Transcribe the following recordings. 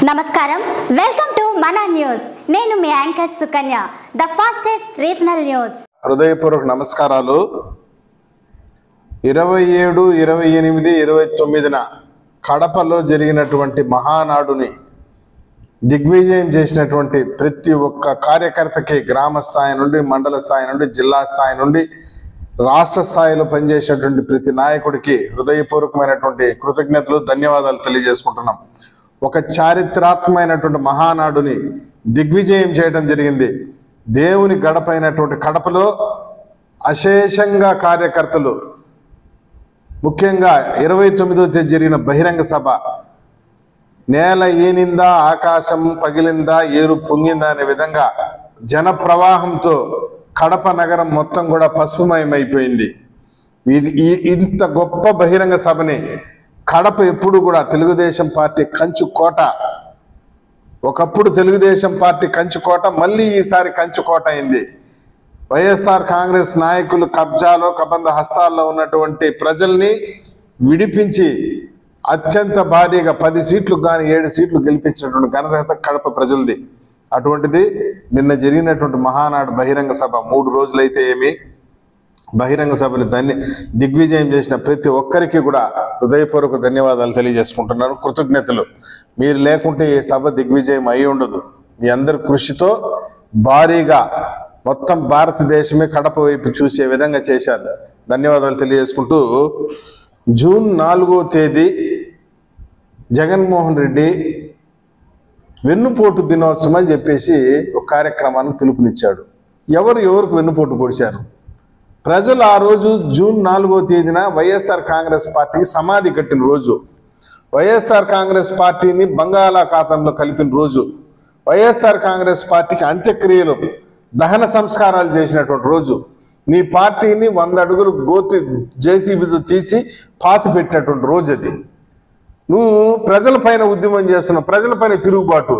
నమస్కారం welcome to మన news నేను మీ anchor Sukanya the fastest regional news హృదయపూర్వక నమస్కారాలు 27 28 29న కడపలో జరిగినటువంటి మహానాడుని దిగ్విజయం చేసినటువంటి ప్రతి ఒక్క కార్యకర్తకి గ్రామ స్థాయి నుండి మండల స్థాయి నుండి జిల్లా స్థాయి నుండి రాష్ట్ర స్థాయిలో పనిచేసేటువంటి ప్రతి నాయకుడికి హృదయపూర్వకమైనటువంటి కృతజ్ఞతలు ధన్యవాదాలు తెలియజేసుకుంటున్నాం। ఒక చారిత్రాత్మకమైనటువంటి మహానాడుని దిగ్విజయం చేయడం జరిగింది। దేవుని గడపైనటువంటి కడపలో అశేషంగా కార్యకర్తలు ముఖ్యంగా 29వ తేదీ జరిగిన బహిరంగ సభ నేల ఏనిందా ఆకాశం పగిలిందా ఏరు పొంగిందా అనే విధంగా జన ప్రవాహంతో కడప నగరం మొత్తం కూడా పసుపుమయమైపోయింది। ఇంత గొప్ప బహిరంగ సభని కడప ఎప్పుడు కూడా తెలుగుదేశం పార్టీ కంచుకోట, ఒకప్పుడు తెలుగుదేశం పార్టీ కంచుకోట, మళ్ళీ ఈసారి కంచుకోట అయింది। వైఎస్ఆర్ కాంగ్రెస్ నాయకులు కబ్జాలో కబంధ హస్తాల్లో ఉన్నటువంటి ప్రజల్ని విడిపించి అత్యంత భారీగా 10 సీట్లు కానీ 7 సీట్లు గెలిపించినటువంటి ఘనత కడప ప్రజలది। అటువంటిది నిన్న జరిగినటువంటి మహానాడు బహిరంగ సభ 3 రోజులైతే ఏమి బహిరంగ సభని దిగ్విజయం చేసిన ప్రతి ఒక్కరికి కూడా హృదయపూర్వక ధన్యవాదాలు తెలియజేసుకుంటున్నాను, కృతజ్ఞతలు। మీరు లేకుంటే ఈ సభ దిగ్విజయం అయి ఉండదు। మీ అందరి కృషితో భారీగా మొత్తం భారతదేశమే కడప వైపు చూసే విధంగా చేశారు। ధన్యవాదాలు తెలియజేసుకుంటూ జూన్ 4వ తేదీ జగన్మోహన్ రెడ్డి వెన్నుపోటు దినోత్సవం అని చెప్పేసి ఒక కార్యక్రమాన్ని పిలుపునిచ్చాడు। ఎవరికి వెన్నుపోటు పొడిచారు? ప్రజలు ఆ రోజు జూన్ 4వ తేదీన వైఎస్ఆర్ కాంగ్రెస్ పార్టీకి సమాధి కట్టిన రోజు, వైఎస్ఆర్ కాంగ్రెస్ పార్టీని బంగాళాఖాతంలో కలిపిన రోజు, వైఎస్ఆర్ కాంగ్రెస్ పార్టీకి అంత్యక్రియలు దహన సంస్కారాలు చేసినటువంటి రోజు, నీ పార్టీని 100 అడుగులు గోతి జేసీబీతో తీసి పాతి పెట్టినటువంటి రోజు అది। నువ్వు ప్రజలపైన ఉద్యమం చేస్తున్నావు, ప్రజలపైన తిరుగుబాటు,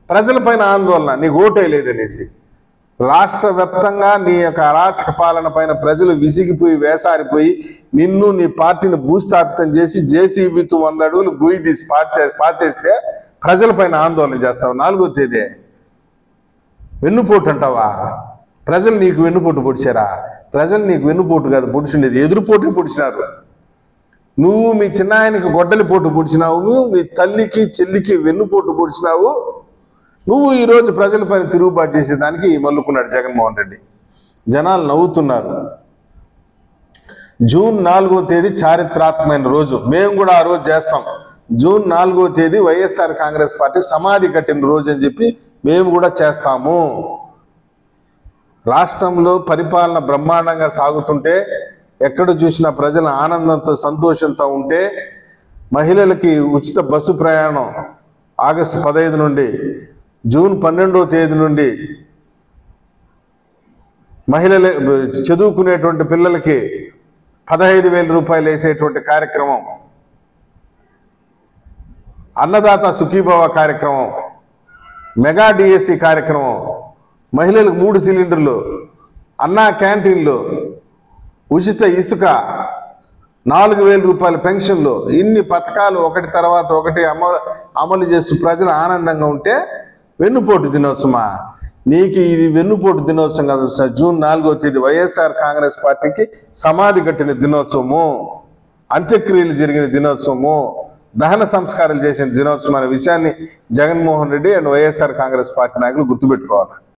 ప్రజలపైన ఆందోళన, నీకు ఓటే లేదనేసి రాష్ట్ర వ్యాప్తంగా నీ యొక్క అరాచక పాలన పైన ప్రజలు విసిగిపోయి వేసారిపోయి నిన్ను నీ పార్టీని భూస్థాపితం చేసి జేసీబీతో 100 అడుగులు గుయ్యి తీసి పాతేస్తే ప్రజలపైన ఆందోళన చేస్తావు। 4వ తేదీ వెన్నుపోటు అంటావా? ప్రజలు నీకు వెన్నుపోటు పొడిచారా? ప్రజలు నీకు వెన్నుపోటు కాదు పొడిచిండేది, ఎదురుపోటు పొడిచినారు। నువ్వు మీ చిన్నాయనకి గొడ్డలి పోటు పొడిచినావు, నువ్వు మీ తల్లికి చెల్లికి వెన్నుపోటు పొడిచినావు। నువ్వు ఈరోజు ప్రజలపైన తిరుగుబాటు చేసేదానికి మల్లుకున్నాడు జగన్మోహన్ రెడ్డి। జనాలు నవ్వుతున్నారు। జూన్ 4వ తేదీ చారిత్రాత్మకమైన రోజు, మేము కూడా ఆ రోజు చేస్తాం। జూన్ 4వ తేదీ వైఎస్ఆర్ కాంగ్రెస్ పార్టీకి సమాధి కట్టిన రోజు అని చెప్పి మేము కూడా చేస్తాము। రాష్ట్రంలో పరిపాలన బ్రహ్మాండంగా సాగుతుంటే, ఎక్కడ చూసినా ప్రజల ఆనందంతో సంతోషంతో ఉంటే, మహిళలకి ఉచిత బస్సు ప్రయాణం ఆగస్టు 15 నుండి జూన్ 12వ తేదీ నుండి మహిళలు చదువుకునేటువంటి పిల్లలకి 15,000 రూపాయలు వేసేటువంటి కార్యక్రమం, అన్నదాత సుఖీభవ కార్యక్రమం, మెగా డిఎస్సి కార్యక్రమం, మహిళలకు 3 సిలిండర్లు, అన్నా క్యాంటీన్లు, ఉచిత ఇసుక, 4,000 రూపాయల పెన్షన్లు, ఇన్ని పథకాలు ఒకటి తర్వాత ఒకటి అమలు చేస్తూ ప్రజలు ఆనందంగా ఉంటే వెన్నుపోటు దినోత్సవమా? నీకు ఇది వెన్నుపోటు దినోత్సవం కాదు, జూన్ 4వ తేదీ వైఎస్ఆర్ కాంగ్రెస్ పార్టీకి సమాధి కట్టిన దినోత్సవము, అంత్యక్రియలు జరిగిన దినోత్సవము, దహన సంస్కారాలు చేసిన దినోత్సవం అనే విషయాన్ని జగన్మోహన్ రెడ్డి అండ్ వైఎస్ఆర్ కాంగ్రెస్ పార్టీ నాయకులు గుర్తుపెట్టుకోవాలి।